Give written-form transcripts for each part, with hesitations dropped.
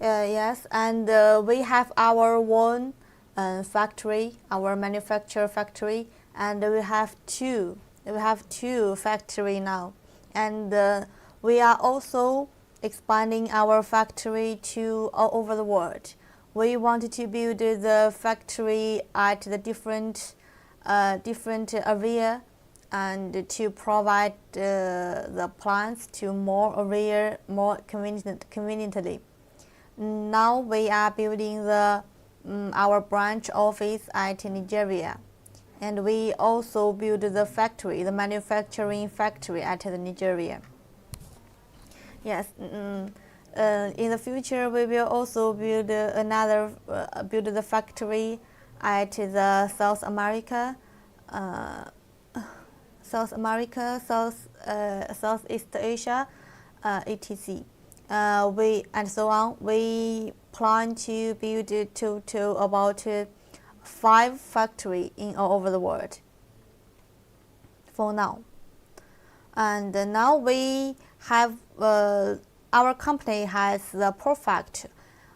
Yes, and we have our own factory, our manufacture factory, and we have two. We have two factory now, and we are also expanding our factory to all over the world. We wanted to build the factory at the different area and to provide the plants to more area more conveniently. Now we are building our branch office at Nigeria, and we also build the factory, the manufacturing factory at Nigeria. Yes. In the future, we will also build build the factory at the South America, Southeast Asia, etc. And so on. We plan to build to about 5 factories in all over the world. For now, and now we have our company has the perfect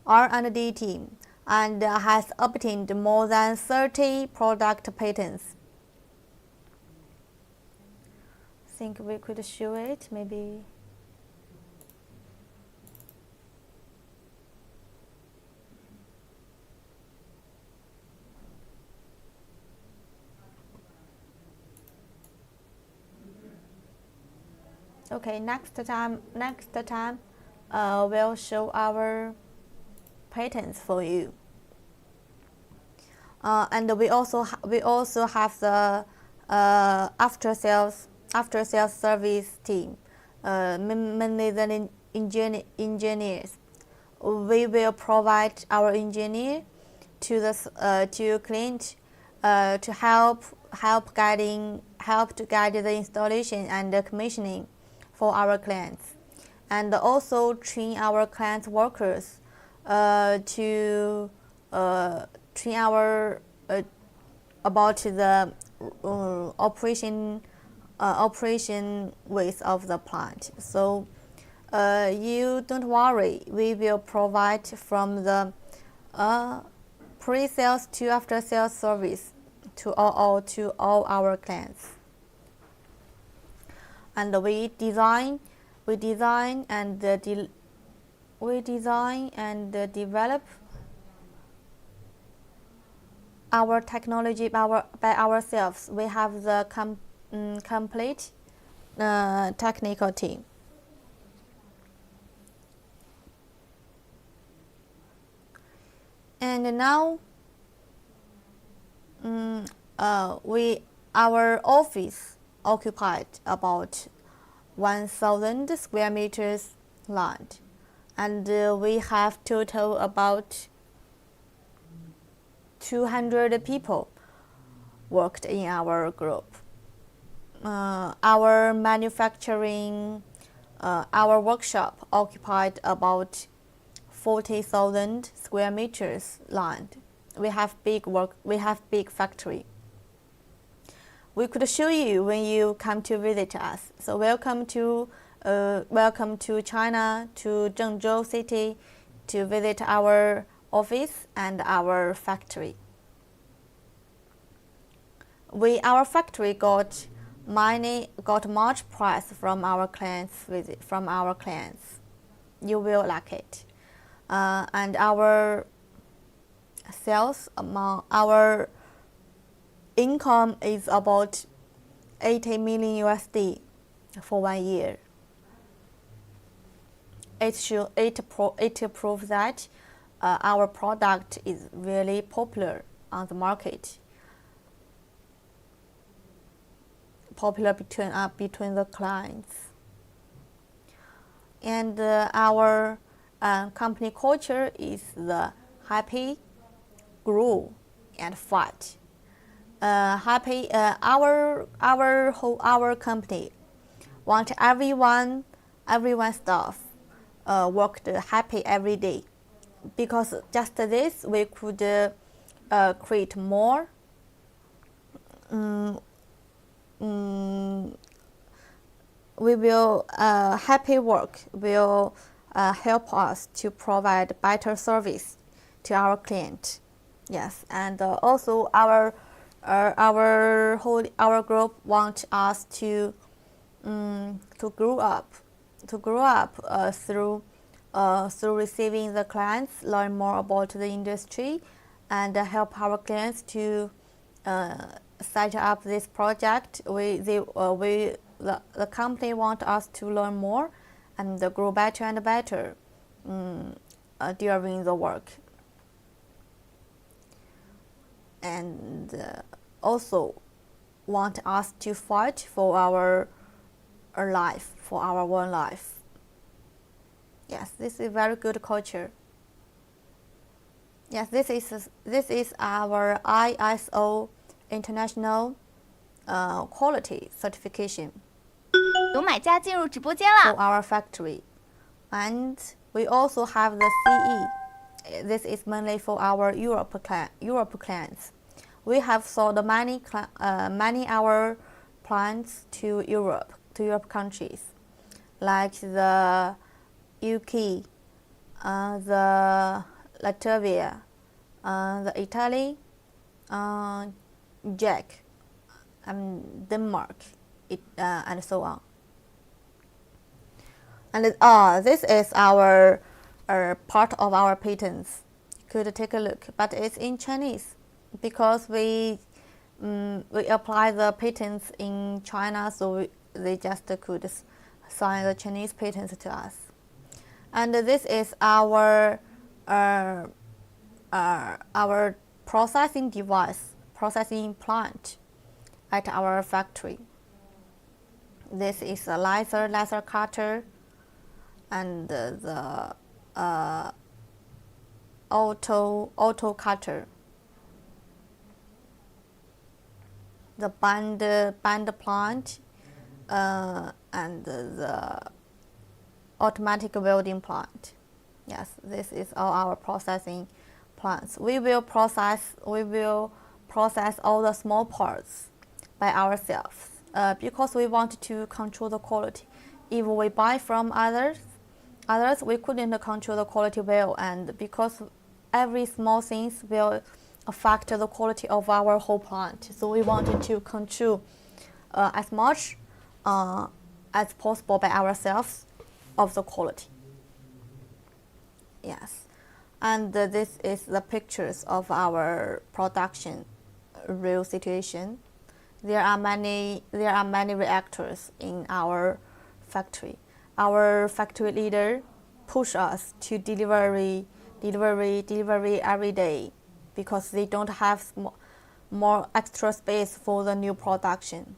R&D team and has obtained more than 30 product patents. I think we could show it maybe. Okay, next time we'll show our patents for you. And we also have the after sales service team, mainly the engineers. We will provide our engineer to the client to help to guide the installation and the commissioning for our clients, and also train our clients workers to train our about the operation ways of the plant. So you don't worry, we will provide from the pre-sales to after-sales service to all our clients. And we design and develop our technology by ourselves. We have the complete technical team. And now our office occupied about 1,000 square meters land, and we have total about 200 people worked in our group. Our manufacturing, our workshop occupied about 40,000 square meters land. We have big factory. We could show you when you come to visit us. So welcome to China, to Zhengzhou City, to visit our office and our factory. Our factory got much price from our clients. You will like it, and our sales amount, our income is about 80 million USD for 1 year. It proves that our product is really popular on the market, popular between the clients. And our company culture is the happy, grow, and fight. Happy. Our company want everyone staff worked happy every day, because just this we could create more we will happy work will help us to provide better service to our client. Yes, and also our group want us to grow up through receiving the clients, learn more about the industry, and help our clients to set up this project. The company want us to learn more and grow better and better during the work. And also want us to fight for our life, for our own life. Yes, this is very good culture. Yes, this is our ISO international quality certification 有买家进入直播间了。 for our factory, and we also have the CE. This is mainly for our Europe clients. We have sold many our plants to Europe countries, like the UK, the Latvia, the Italy, Czech, Denmark, and so on. And this is our part of our patents. You could take a look, but it's in Chinese because we apply the patents in China, so they just could sign the Chinese patents to us. And this is our processing device, processing plant at our factory. This is a laser cutter, and the auto cutter, the band plant, and the automatic welding plant. Yes, this is all our processing plants. We will process all the small parts by ourselves because we want to control the quality. If we buy from others we couldn't control the quality well, and because every small things will affect the quality of our whole plant. So we wanted to control as much as possible by ourselves of the quality. Yes, and this is the pictures of our production real situation. There are many reactors in our factory. Our factory leader push us to delivery every day because they don't have more extra space for the new production.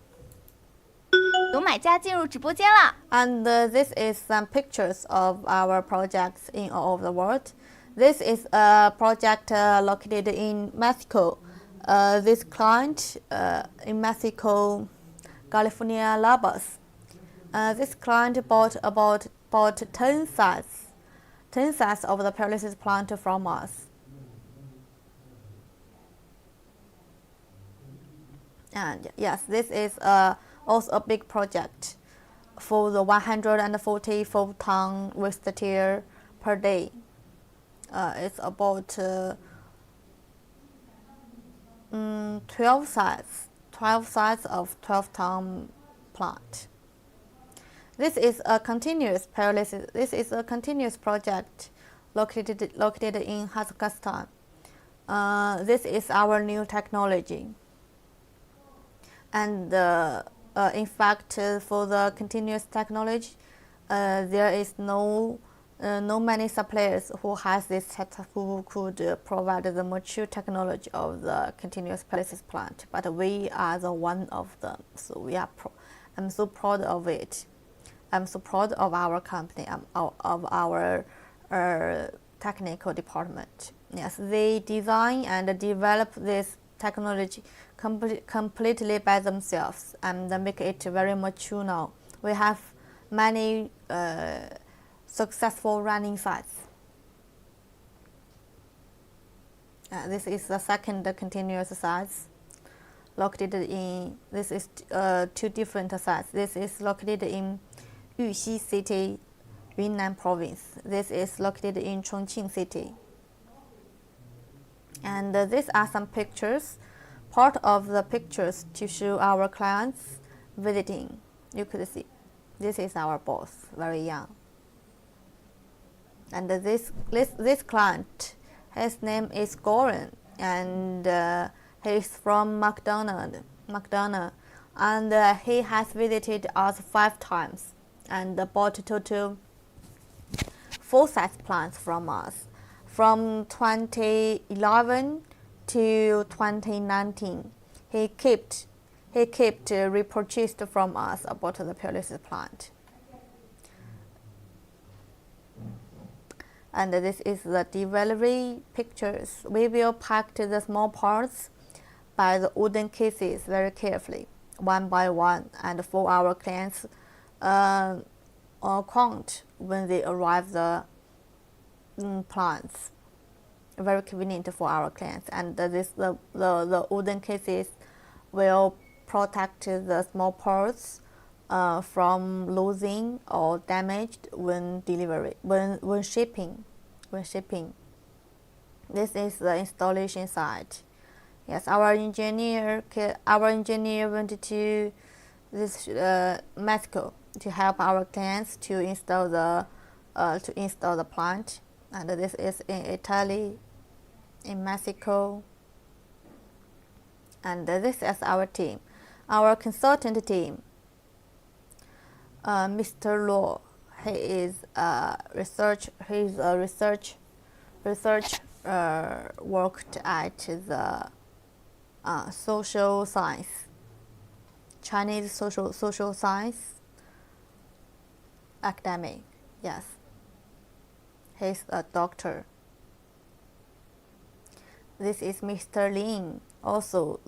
有买家进入直播间了。 And this is some pictures of our projects in all over the world. This is a project located in Mexico. This client in Mexico, California Labas. This client bought 10 sets of the pyrolysis plant from us. And yes, this is also a big project for the 144 ton waste tyre per day. It's about 12 sites of 12 ton plant. This is a continuous pyrolysis. This is a continuous project located in Kazakhstan. This is our new technology. And in fact, for the continuous technology, there is no many suppliers who has this who could provide the mature technology of the continuous pyrolysis plant. But we are the one of them. So I'm so proud of it. I'm so proud of our company, of our technical department. Yes, they design and develop this technology completely by themselves and make it very mature now. We have many successful running sites. This is the second continuous sites located in. This is two different sites. This is located in Yuxi City, Yunnan province. This is located in Chongqing city. And these are some pictures, part of the pictures to show our clients visiting. You could see, this is our boss, very young. And this client, his name is Goran, and he's from McDonald, and he has visited us 5 times and bought total 4 size plants from us from 2011 to 2019. He kept repurchased from us about the pyrolysis plant. And this is the delivery pictures. We will pack the small parts by the wooden cases very carefully, one by one, and for our clients count when they arrive the plants. Very convenient for our clients. And the wooden cases will protect the small parts from losing or damaged when shipping. This is the installation site. Yes, our engineer went to this Mexico to help our clients to install the plant, and this is in Italy, in Mexico, and this is our team, our consultant team. Mr. Law, he is a research. Worked at the social science, Chinese social science academic. Yes, he's a doctor. This is Mr. Lin. Also,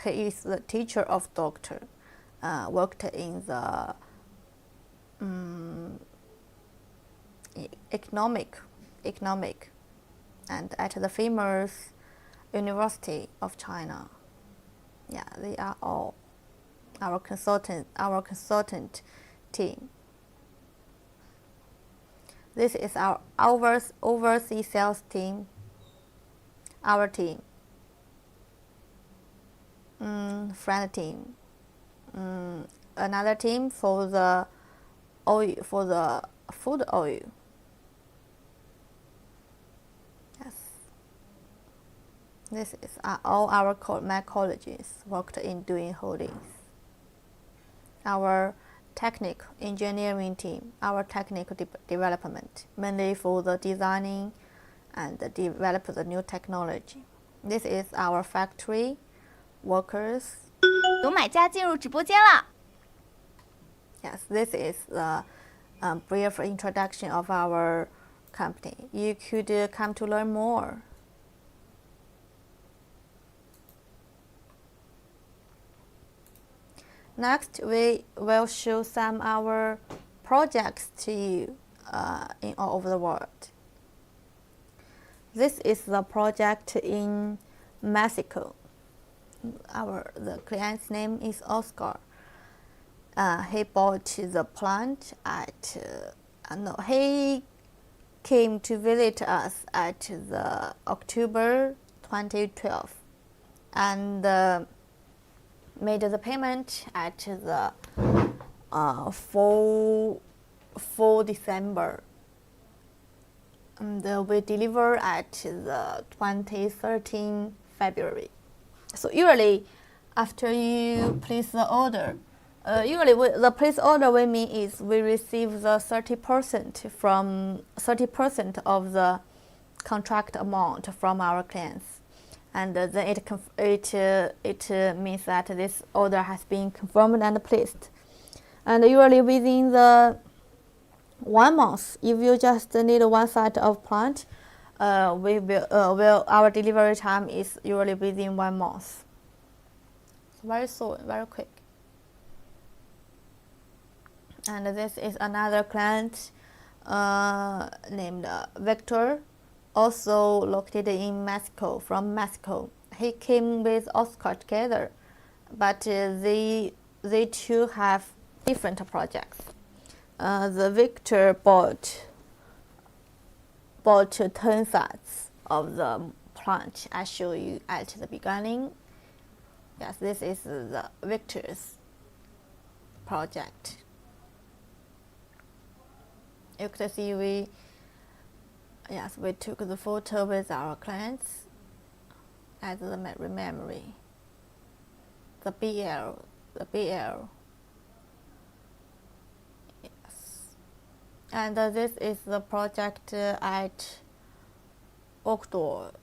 he is the teacher of doctor. Worked in the economic, and at the famous University of China. Yeah, they are all our consultant team. This is our overseas sales team. Our team, friend team, another team for the oil, for the food oil. Yes, this is all my colleagues worked in Doing Holdings. Our technical engineering team, our technical development, mainly for the designing and develop the new technology. This is our factory workers. 有买家进入直播间了。 Yes, this is the brief introduction of our company. You could come to learn more. Next, we will show some our projects to you in all over the world. This is the project in Mexico. The client's name is Oscar. He bought the plant at he came to visit us at the October 2012 and made the payment at the 4 December. And we deliver at the 2013 February. So usually, after you place the order, the place order we mean is we receive the 30% of the contract amount from our clients, and then it means that this order has been confirmed and placed. And usually within the 1 month, if you just need one site of plant, our delivery time is usually within 1 month. Very soon, very quick. And this is another client named Victor, also located in Mexico, from Mexico. He came with Oscar together, but they two have different projects. the Victor bought 10 sets of the plant I showed you at the beginning. Yes, this is the Victor's project. You can see we took the photo with our clients as the memory. The BL. Yes. And this is the project at Oakdale,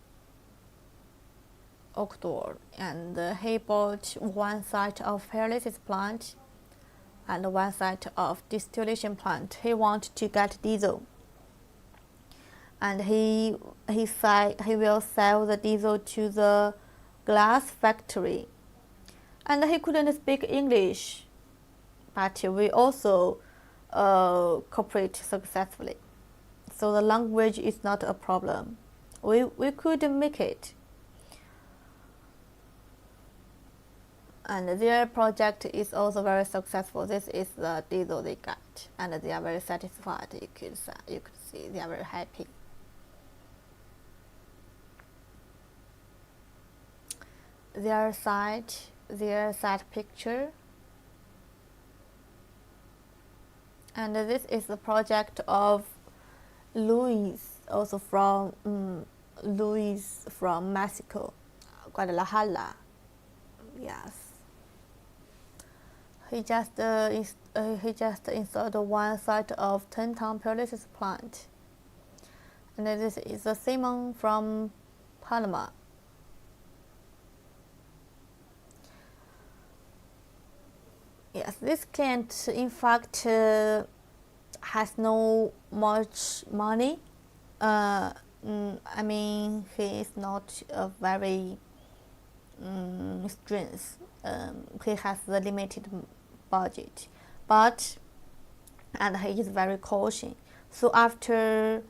and he bought one site of pyrolysis plant and one site of distillation plant. He wanted to get diesel, and he said he will sell the diesel to the glass factory. And he couldn't speak English, but we also cooperate successfully. So the language is not a problem. We could make it. And their project is also very successful. This is the diesel they got, and they are very satisfied. You could see they are very happy. Their site picture. And this is the project of Luis, also from Luis from Mexico, Guadalajara. Yes. He just installed one site of 10-ton pyrolysis plant. And this is the Simon from Panama. Yes, this client in fact has no much money. I mean, he is not a very strength. He has the limited budget, and he is very cautious. So after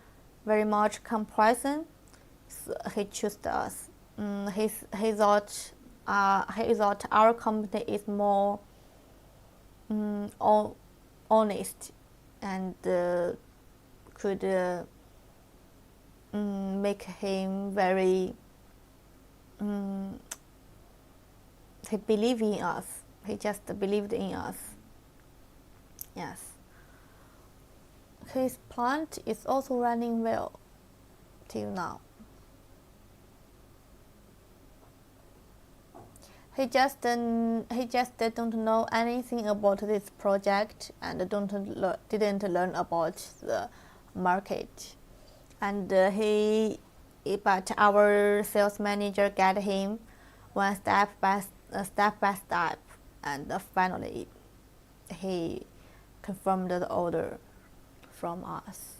very much comparison, he chose us. He thought our company is more honest and could make him very. He believed in us. He just believed in us. Yes. His plant is also running well till now. He just don't know anything about this project and didn't learn about the market. And but our sales manager guided him one step by step, and finally he confirmed the order from us.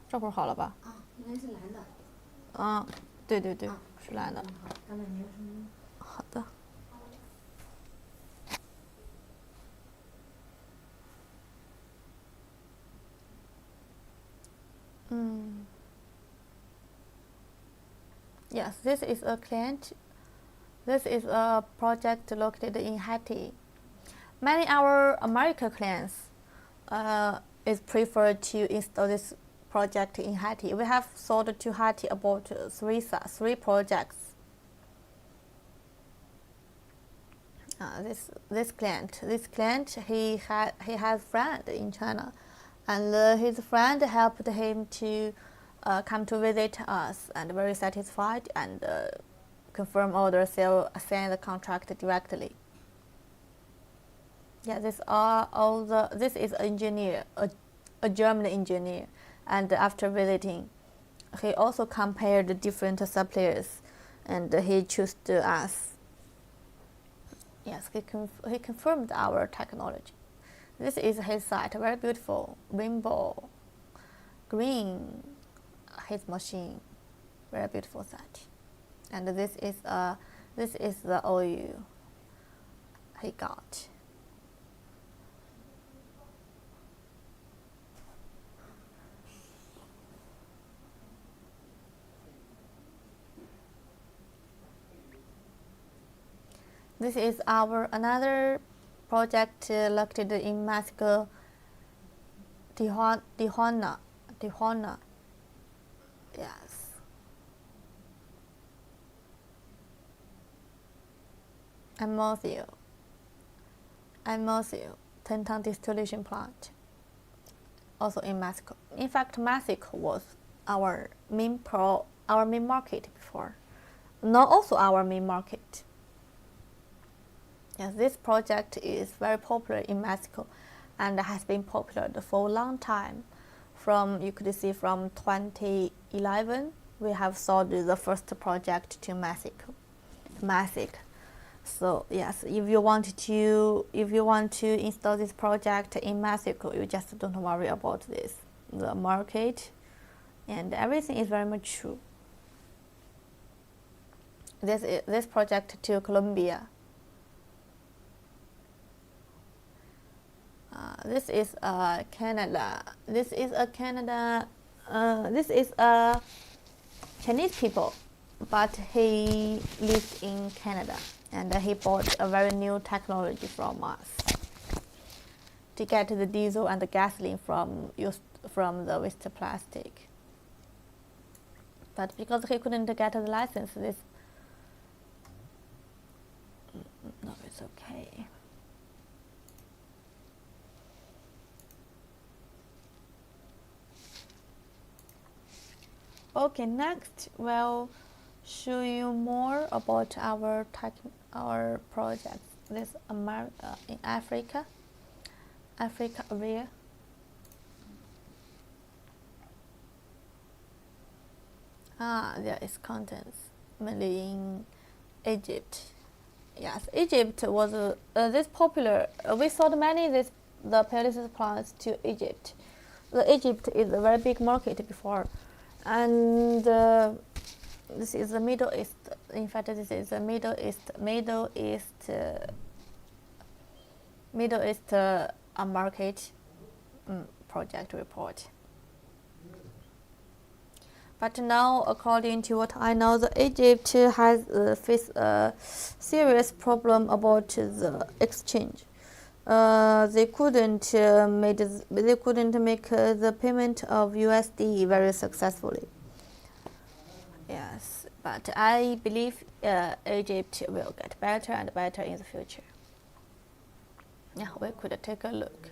这会儿好了吧？啊，应该是蓝的。啊，对对对，是蓝的。好，刚才没有声音。好的。Yes, this is a client. This is a project located in Haiti. Many our American clients is preferred to install this project in Haiti. We have sold to Haiti about three projects. This client, he has friend in China, and his friend helped him to come to visit us, and very satisfied, and confirm order, sign the contract directly. Yeah, this is an engineer, a German engineer, and after visiting, he also compared the different suppliers, and he chose us. Yes, he confirmed our technology. This is his site, very beautiful, rainbow, green, his machine, very beautiful site. And this is the oil he got. This is our another project located in Mexico, Tijuana. Yes. Hermosillo, 10-ton distillation plant, also in Mexico. In fact, Mexico was our main market before. Now also our main market. Yes, this project is very popular in Mexico, and has been popular for a long time. You could see from 2011, we have sold the first project to Mexico. So yes, if you want to install this project in Mexico, you just don't worry about this. The market and everything is very mature. This project to Colombia. This is Canada. This is a Chinese people, but he lives in Canada, and he bought a very new technology from us to get the diesel and the gasoline from the waste plastic. But because he couldn't get the license, no, it's okay. Okay, next we'll show you more about our projects. This in Africa area. There is contents mainly in Egypt. Yes, Egypt was this popular. We sold the pyrolysis plants to Egypt. Egypt is a very big market before. And this is the Middle East. In fact, this is the Middle East market project report. But now, according to what I know, Egypt has faced a serious problem about the exchange. They couldn't make the payment of USD very successfully. Yes, but I believe Egypt will get better and better in the future. Yeah, we could take a look.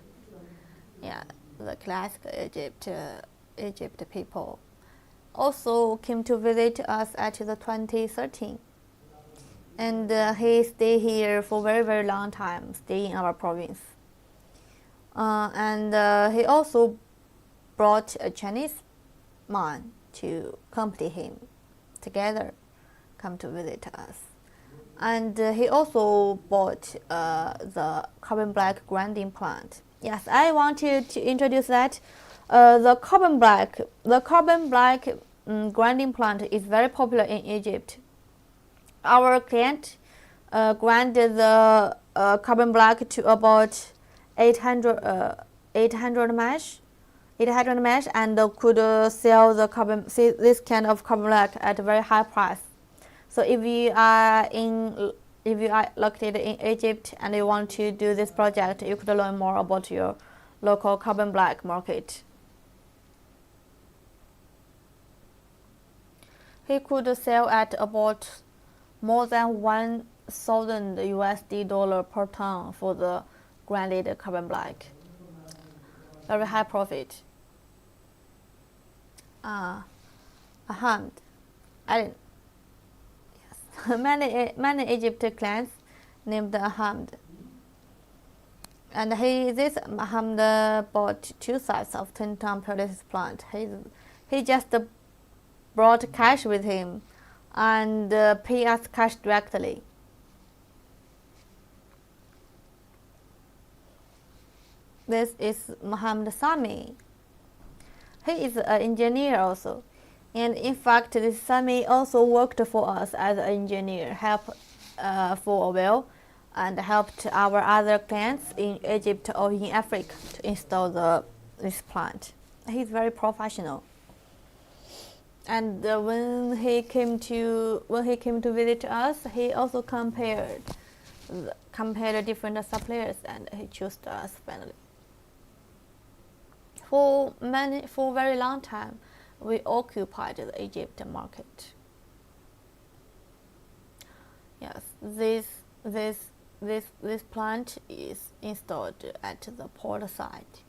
Yeah, the classic Egypt people also came to visit us at the 2013. And he stayed here for very, very long time, stay in our province. And he also brought a Chinese man to accompany him together, come to visit us. And he also bought the carbon black grinding plant Yes, I want to introduce that the carbon black grinding plant is very popular in Egypt. Our client grinded the carbon black to about 800 mesh, and could sell this kind of carbon black at a very high price. So if you are located in Egypt and you want to do this project, you could learn more about your local carbon black market. He could sell at about more than $1,000 per ton for the grinded carbon black. Very high profit. Ahmed. Yes. many Egyptian clients named Ahmed. And this Ahmed bought 2 sites of 10-ton pyrolysis plant. He just brought cash with him and pay us cash directly. This is Mohammed Sami. He is an engineer also, and in fact, this Sami also worked for us as an engineer, helped for a while, and helped our other clients in Egypt or in Africa to install this plant. He's very professional. And when he came to visit us, he also compared different suppliers, and he chose us finally. For a very long time, we occupied the Egyptian market. Yes, this plant is installed at the port site.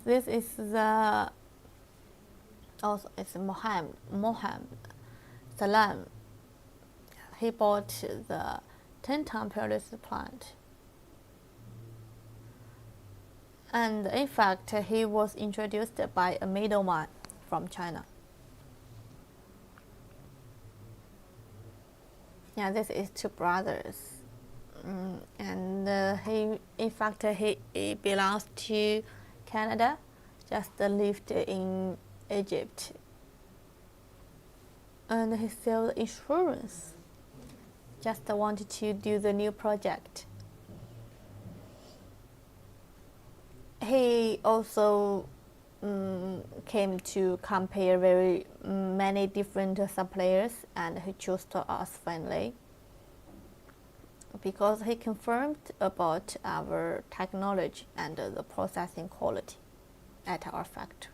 This is it's Mohammed Salam. He bought the 10-ton pyrolysis plant, and in fact, he was introduced by a middleman from China. Yeah, this is 2 brothers, and he belongs to Canada, just lived in Egypt, and he sells insurance. Just wanted to do the new project. He also came to compare very many different suppliers, and he chose us finally because he confirmed about our technology and the processing quality at our factory,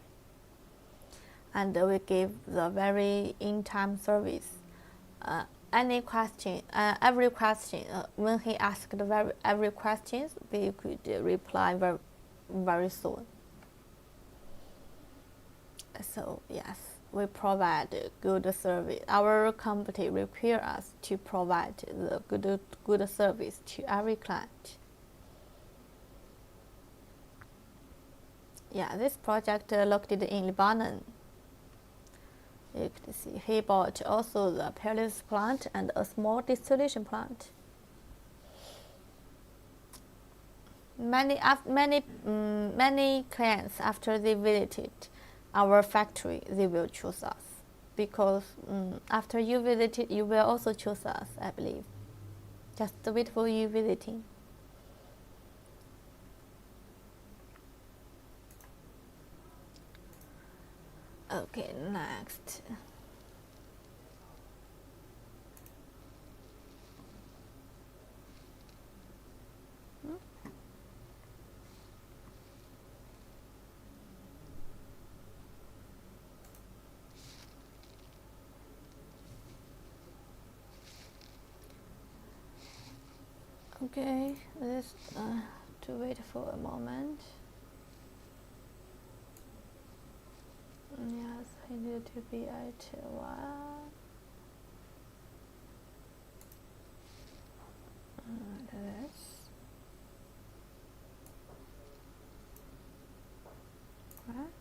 and we gave the very in-time service. Every question, when he asked every question, we could reply very soon. So yes, we provide good service. Our company requires us to provide the good service to every client. Yeah, this project located in Lebanon. You can see he bought also the pyrolysis plant and a small distillation plant. Many clients, after they visited our factory, they will choose us because after you visited, you will also choose us, I believe. Just wait for you visiting. Okay, next. Okay, let's to wait for a moment. Yes, I need to be at one. This. Right.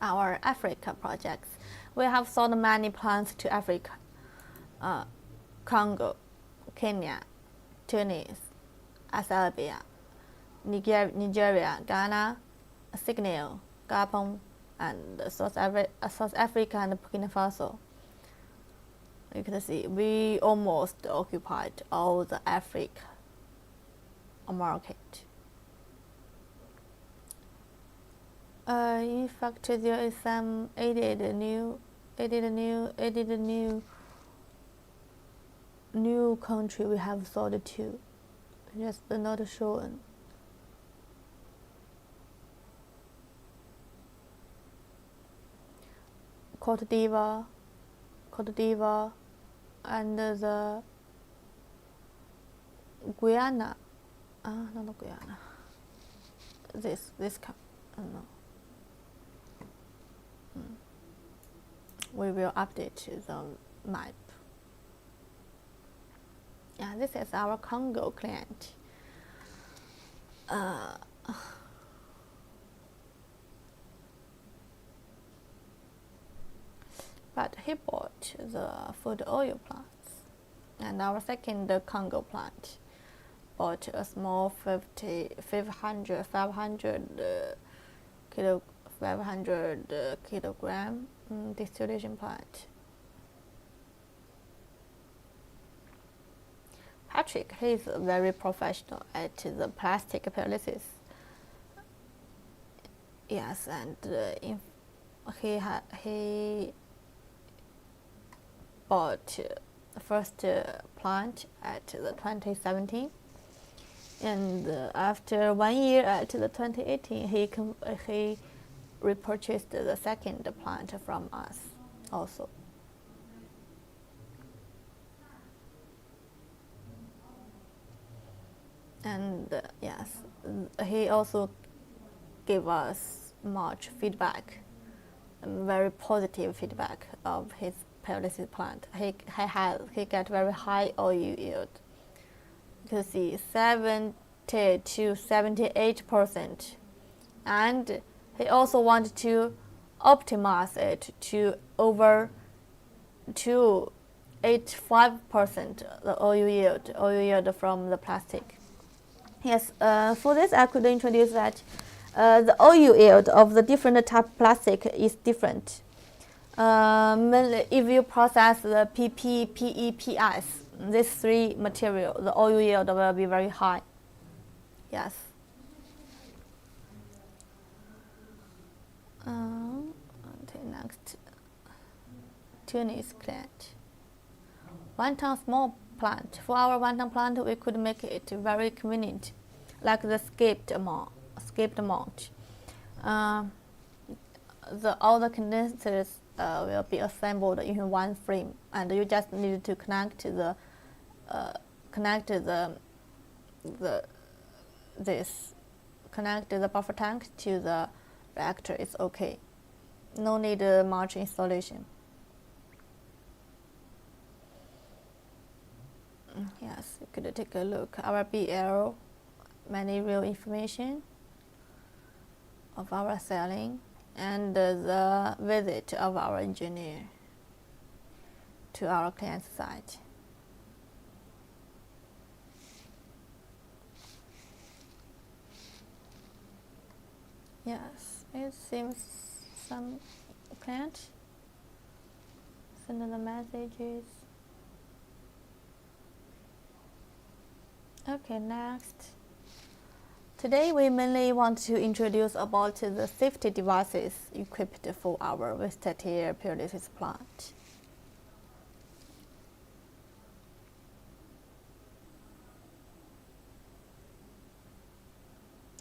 our Africa projects. We have sold many plants to Africa, Congo, Kenya, Tunis, Ethiopia, Nigeria, Ghana, Senegal, Gabon, and South Africa and Burkina Faso. You can see we almost occupied all the Africa market. In fact, there is some added new country we have sold to, just not shown. Cote d'Ivoire, and the Guyana. Not Guyana. This no. We will update the map. Yeah, this is our Congo client. But he bought the food oil plants, and our second Congo plant bought a small 500 kilogram distillation plant. Patrick, he is very professional at the plastic pyrolysis. Yes, and he bought the first plant at the 2017, and after 1 year at the 2018, he repurchased the second plant from us also. And yes, he also gave us much feedback, very positive feedback of his pyrolysis plant. He got very high oil yield. You can see 70 to 78%, and he also wanted to optimize it to over 85% the oil yield from the plastic. Yes, for this I could introduce that the oil yield of the different type of plastic is different. If you process the PP, PE, PS, these three materials, the oil yield will be very high. Yes. Okay, next, Tunis client. 1 ton small plant. For our 1 ton plant, we could make it very convenient, like the skipped mount. All the condensers will be assembled in one frame, and you just need to connect the buffer tank to the reactor. It's okay. No need much installation. Yes, you could take a look. Our BL, many real information of our selling, and the visit of our engineer to our client's site. Yes, it seems some client send the messages. Okay, next. Today we mainly want to introduce about the safety devices equipped for our waste-tyre pyrolysis plant.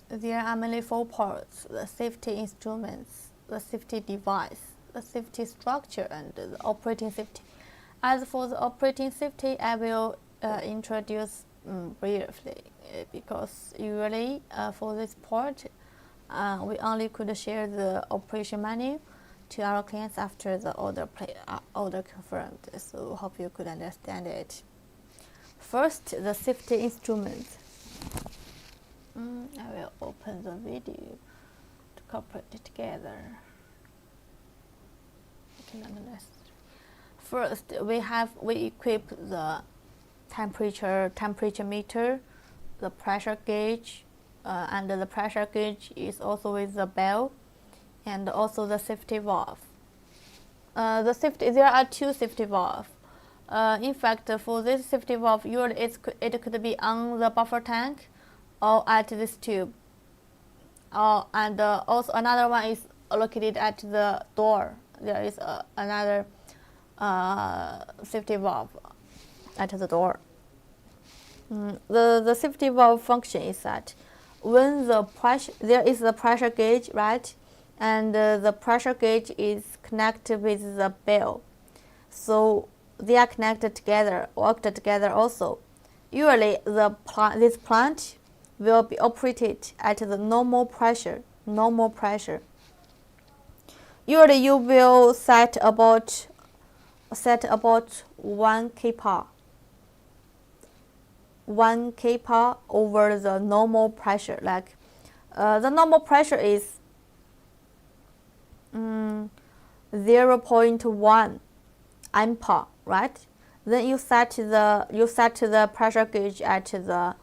There are mainly 4 parts: the safety instruments, the safety device, the safety structure, and the operating safety. As for the operating safety, I will introduce briefly, because usually for this part we only could share the operation manual to our clients after the order confirmed, so hope you could understand it. First, the safety instruments. I will open the video to cooperate it together. First, we equip the temperature meter, the pressure gauge, and the pressure gauge is also with the bell, and also the safety valve. There are two safety valves. In fact, for this safety valve, usually it could be on the buffer tank or at this tube. And also another one is located at the door. There is another safety valve at the door. The safety valve function is that when there is the pressure gauge, right, and the pressure gauge is connected with the bell, so they are connected together, worked together also. Usually, this plant will be operated at the normal pressure. Usually, you will set about 1 kPa. 1 kPa over the normal pressure. Like the normal pressure is 0.1 ampere, right? Then you set the pressure gauge at the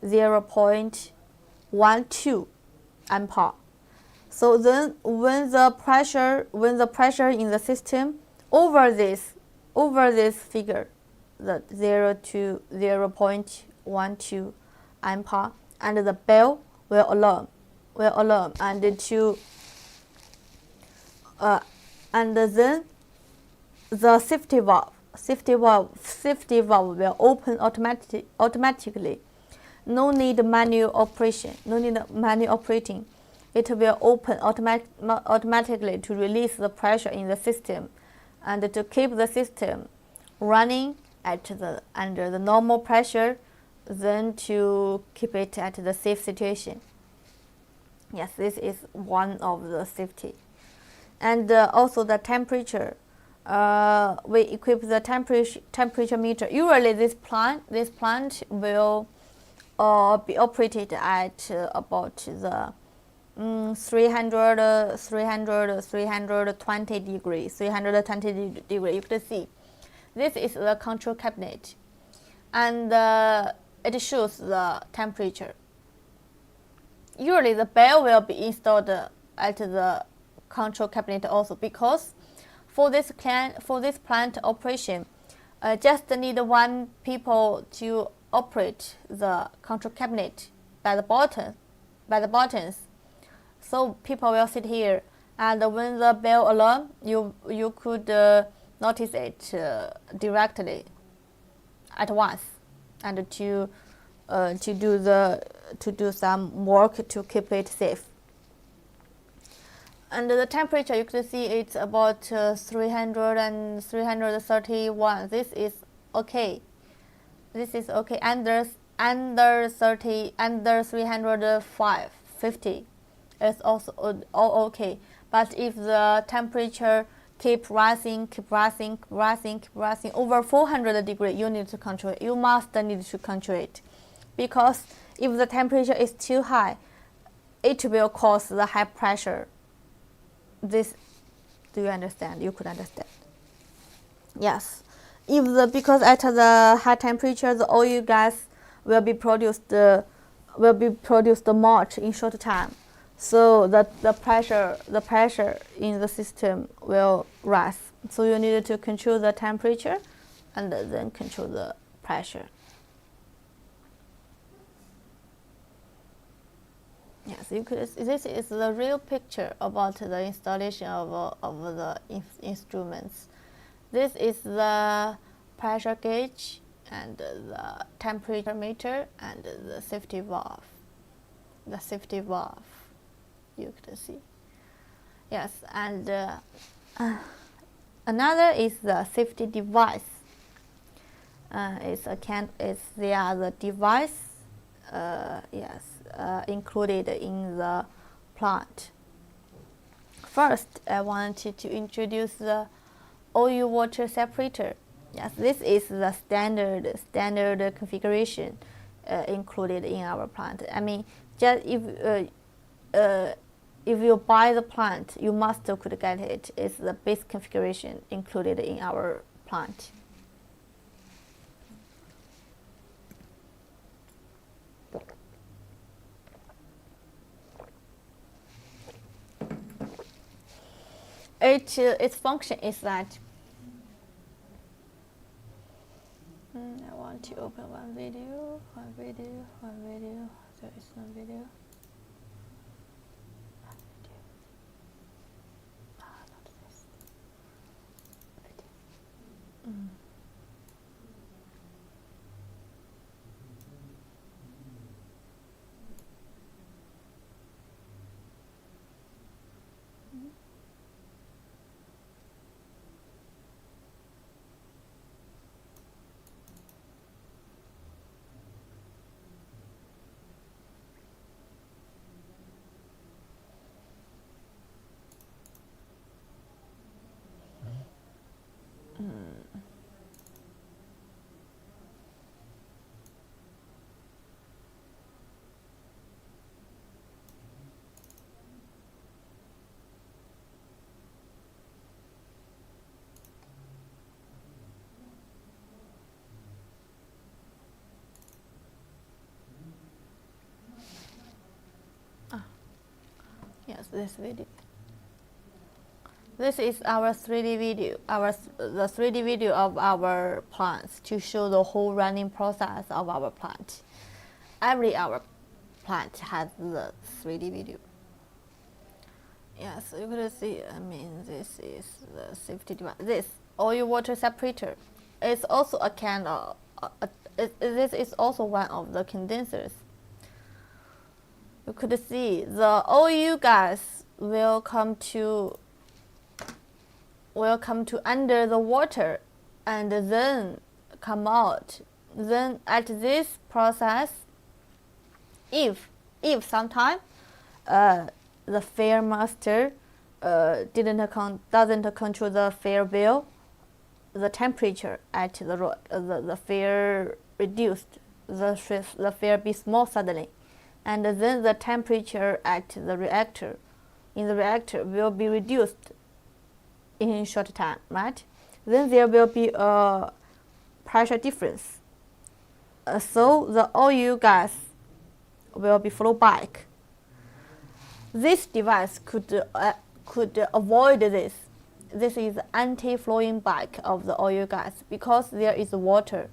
0.12 ampere. So then when the pressure in the system over this figure, the 0 to 0.12 ampere, and the bell will alarm, and then the safety valve will open automatically. No need manual operating. It will open automatically to release the pressure in the system, and to keep the system running under the normal pressure, then to keep it at the safe situation. Yes, this is one of the safety. And also the temperature. We equip the temperature meter. Usually this plant will be operated at about the 320 degrees. You can see this is the control cabinet, and it shows the temperature. Usually the bell will be installed at the control cabinet also, because for this plant operation, just need one people to operate the control cabinet by the buttons. So people will sit here, and when the bell alarm, you could notice it directly at once, and to do some work to keep it safe. And the temperature, you can see it's about 300 and 331. This is okay. Under 350 is also all okay. But if the temperature keep rising over 400 degrees, you need to control it. You must need to control it, because if the temperature is too high, it will cause the high pressure. This, do you understand? You could understand. Yes, because at the high temperature, the oil gas will be produced much in short time. So that the pressure in the system will rise. So you need to control the temperature and then control the pressure. Yes, this is the real picture about the installation of the instruments. This is the pressure gauge and the temperature meter and the safety valve. You can see. Yes, and another is the safety device. They are the device. Included in the plant. First, I wanted to introduce the oil-water separator. Yes, this is the standard configuration included in our plant. I mean, just if you buy the plant, you must could get it. It's the base configuration included in our plant. Its function is that I want to open one video. There is no video. Not this. Video. Yes, this video. This is our 3D video, the 3D video of our plants to show the whole running process of our plant. Every our plant has the 3D video. Yes, you could see. I mean, this is the safety device. This oil water separator is also a kind of. This is also one of the condensers. You could see the oil gas will come to under the water and then come out. Then at this process, if sometime the fair master doesn't control the fair bill, the temperature at the fair reduced, the fair be small suddenly. And then the temperature at the reactor, will be reduced in a short time, right? Then there will be a pressure difference. So the oil gas will be flow back. This device could avoid this. This is anti-flowing back of the oil gas because there is water.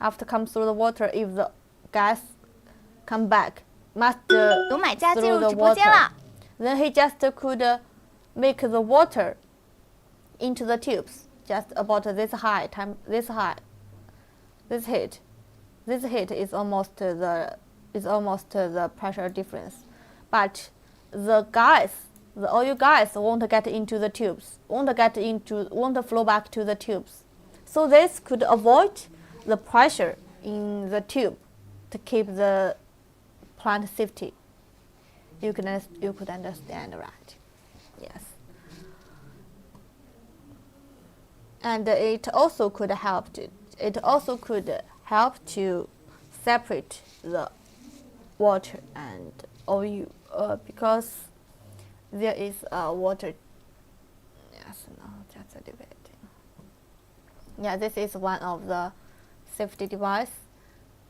After comes through the water, if the gas come back, must 有买家进 through 入 the 直播间 water. 了。 Then he just could make the water into the tubes just about this high. This heat is almost the pressure difference, but the oil gas won't get into the tubes, won't flow back to the tubes. So this could avoid the pressure in the tube to keep the plant safety. You could understand, right? Yes. And it also could help to separate the water and oil because there is water. Yes, no, just a debate. Yeah, this is one of the safety device.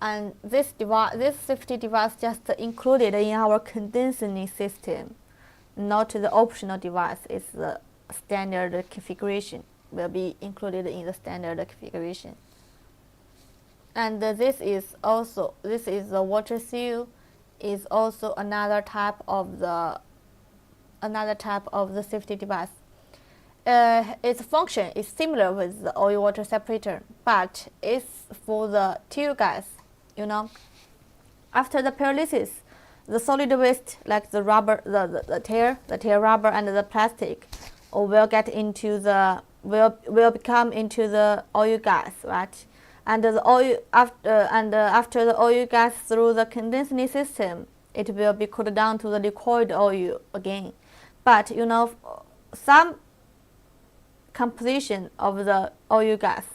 And this safety device just included in our condensing system, not the optional device. It's the standard configuration, will be included in the standard configuration. And this is the water seal, is also another type of the safety device. Its function is similar with the oil water separator, but it's for the tear gas. You know, after the pyrolysis, the solid waste like the rubber, the tear rubber and the plastic, will become into the oil gas, right? And the oil after the oil gas through the condensing system, it will be cooled down to the liquid oil again. But you know, some composition of the oil gas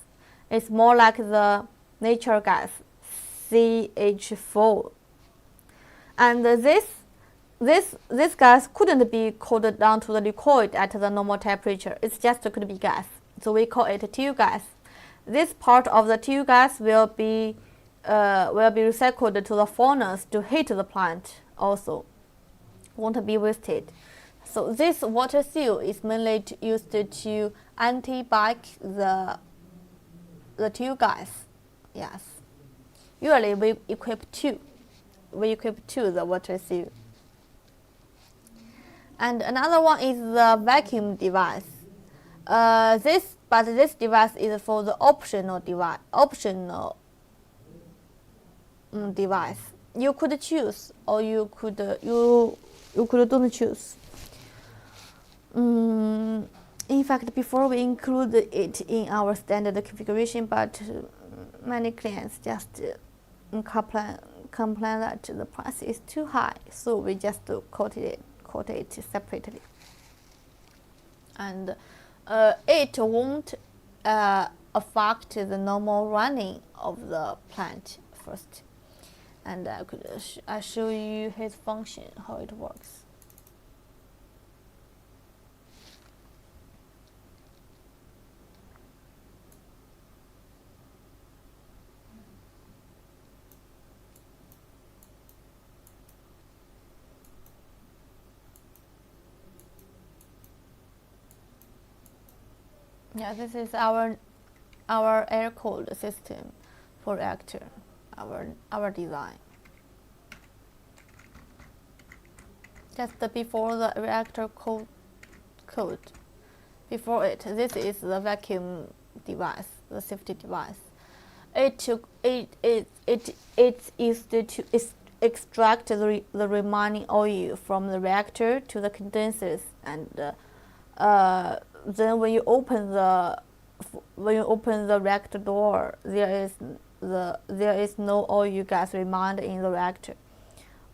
is more like the natural gas, CH4, and this this gas couldn't be cooled down to the liquid at the normal temperature. It's just could be gas. So we call it tube gas. This part of the tube gas will be recycled to the furnace to heat the plant. Also, won't be wasted. So this water seal is mainly used to anti-back the tube gas. Yes. Usually we equip two. The water seal. And another one is the vacuum device. This device is for the optional device. You could choose, or you could don't choose. In fact, before we include it in our standard configuration, but many clients just complain that the price is too high, so we just quote it separately. And it won't affect the normal running of the plant first. And I show you his function, how it works. Yeah, this is our air-cooled system for reactor, our design. Just before the reactor cooled. Before it, this is the vacuum device, the safety device. It is to extract the remaining oil from the reactor to the condensers, and then when you open the reactor door, there is no oil gas remained in the reactor.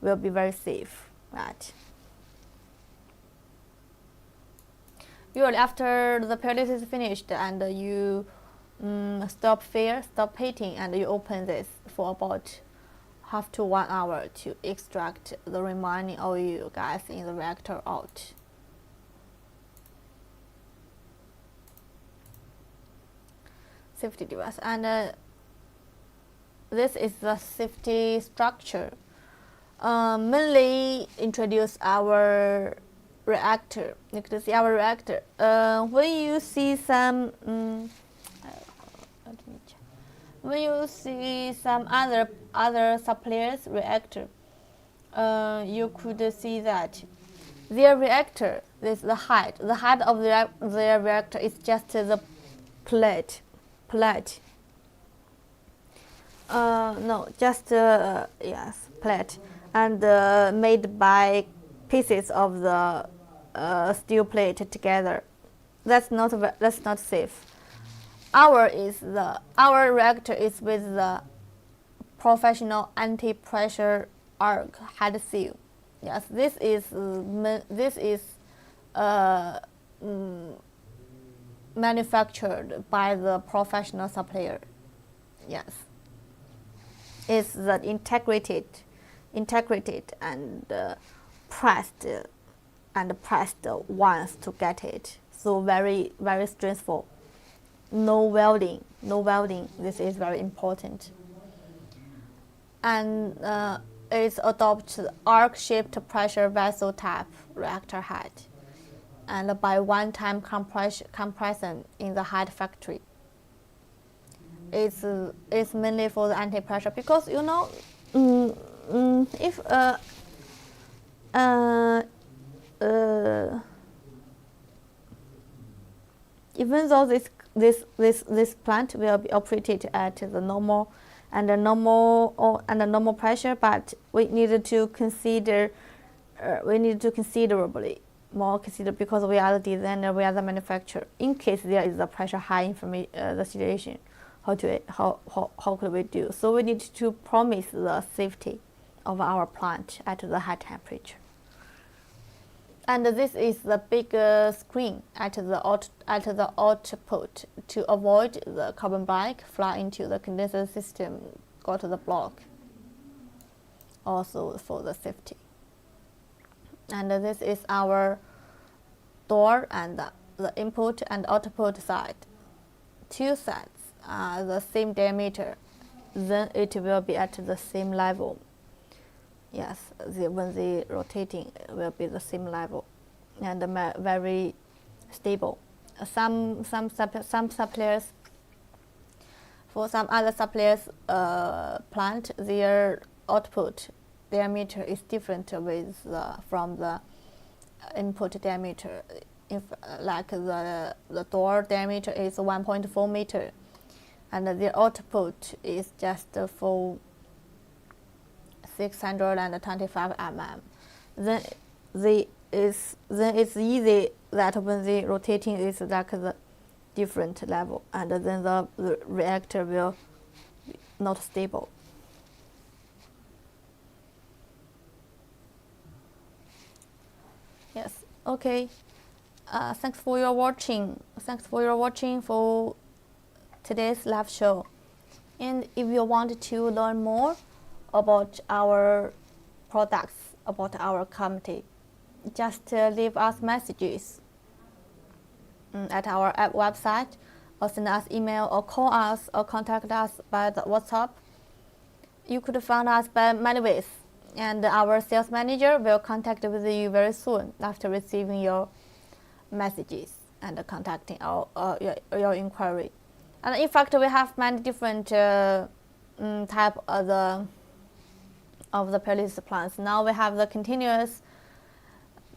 Will be very safe, right? Usually after the pyrolysis is finished and you stop heating, and you open this for about half to 1 hour to extract the remaining oil gas in the reactor out. Safety device, and this is the safety structure. Mainly introduce our reactor. You can see our reactor. When you see some when you see some other suppliers reactor, you could see that their reactor, this the height of their reactor is just the plate. No, just yes, plate, and made by pieces of the steel plate together. That's not safe. Our reactor is with the professional anti-pressure arc head seal. Yes, this is manufactured by the professional supplier. Yes, it's the integrated and pressed once to get it. So very stressful. No welding. This is very important. And it adopts arc-shaped pressure vessel type reactor head, and by one-time compression in the head factory. It's mainly for the anti-pressure, because you know, if even though this plant will be operated at the normal pressure, but we need to considerably more because we are the designer, we are the manufacturer. In case there is a pressure high the situation, how could we do? So we need to promise the safety of our plant at the high temperature. And this is the big screen at the output to avoid the carbon black fly into the condenser system, go to the block. Also for the safety. And this is our door and the input and output side. Two sides are the same diameter, then it will be at the same level. Yes, when they rotating, it will be the same level and very stable. Some suppliers, for some other suppliers plant, their output diameter is different with from the input diameter. If like the door diameter is 1.4 meter, and the output is just for 625 mm, then it's easy that when the rotating is like the different level, and then the reactor will not stable. Yes. Okay. Thanks for your watching. Thanks for your watching for today's live show. And if you want to learn more about our products, about our company, just leave us messages at our website, or send us email, or call us, or contact us by the WhatsApp. You could find us by many ways, and our sales manager will contact with you very soon after receiving your messages and contacting your inquiry. And in fact, we have many different type of the pyrolysis plants. Now we have the continuous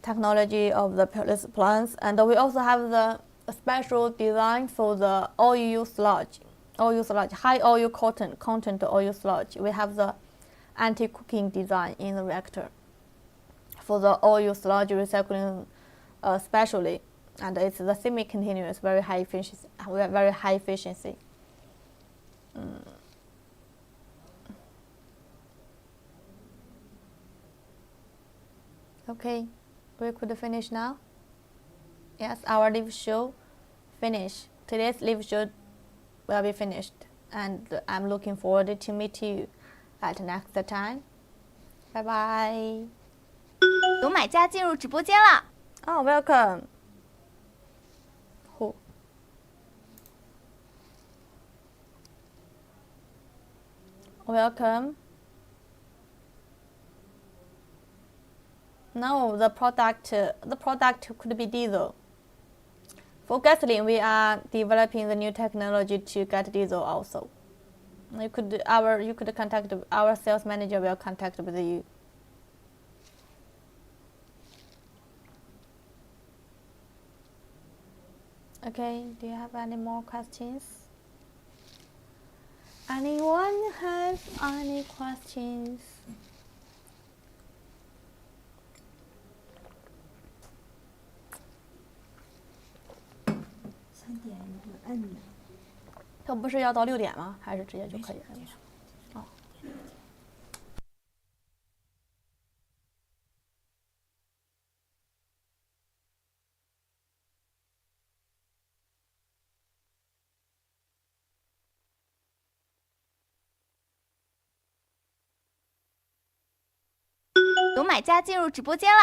technology of the pyrolysis plants, and we also have the special design for the oil sludge, high oil content oil sludge. We have the anti-cooking design in the reactor for the oil sludge recycling, especially, and it's the semi-continuous, very high efficiency. Okay, we could finish now. Yes, our live show finished. Today's live show will be finished, and I'm looking forward to meet you at next time. Bye bye. 有买家进入直播间了。Oh, welcome. Who? Welcome. No, the product could be diesel. For gasoline, we are developing the new technology to get diesel also. You could contact our sales manager. Will contact with you. Okay. Do you have any more questions? Anyone have any questions? 3点有个摁的。它不是要到6点吗？还是直接就可以摁？哦。有买家进入直播间了。